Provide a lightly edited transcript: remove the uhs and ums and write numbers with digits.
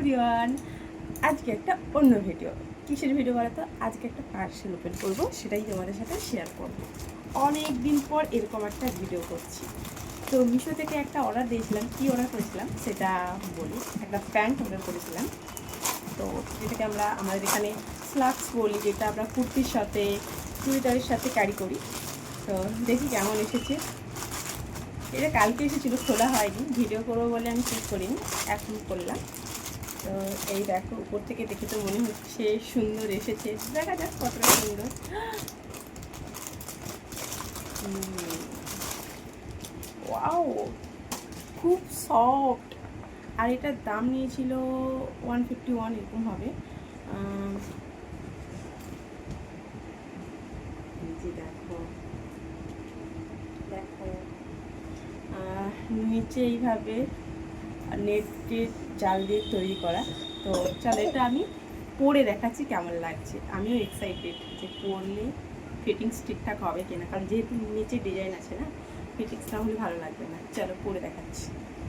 Everyone, আজকে একটা অন্য ভিডিও। কিসের ভিডিও বলো তো? আজকে একটা পার্সেল ওপেন করবো, সেটাই তোমাদের সাথে শেয়ার করবো। অনেক দিন পর এরকম একটা ভিডিও করছি। তো মিশো থেকে একটা অর্ডার দিয়েছিলাম। কি অর্ডার করেছিলাম সেটা বলি। একটা প্যান্ট অর্ডার করেছিলাম। তো যেটাকে আমরা আমাদের এখানে স্লাক্স বলি, যেটা আমরা কুর্তির সাথে চুড়িদারের সাথে ক্যারি করি। তো দেখি কেমন এসেছে। এটা কালকে এসেছিলো, খোলা হয়নি, ভিডিও করবো বলে আমি ঠিক করিনি, এখন করলাম। তো এই দেখো, উপর থেকে দেখে তো মনে হচ্ছে সুন্দর এসেছে, দেখা যাক কতটা সুন্দর। ওয়াও, খুব সফট। আর এটার দাম নিয়েছিল 151 এরকম হবে। দেখো দেখো, নিচে এইভাবে নেটের জাল দিয়ে তৈরি করা। তো চলো এটা আমি পরে দেখাচ্ছি কেমন লাগছে। আমিও এক্সাইটেড যে পরলে ফিটিংস ঠিকঠাক হবে কিনা, কারণ যেহেতু নিচে ডিজাইন আছে না, ফিটিংস না হলে ভালো লাগবে না। চলো পরে দেখাচ্ছি।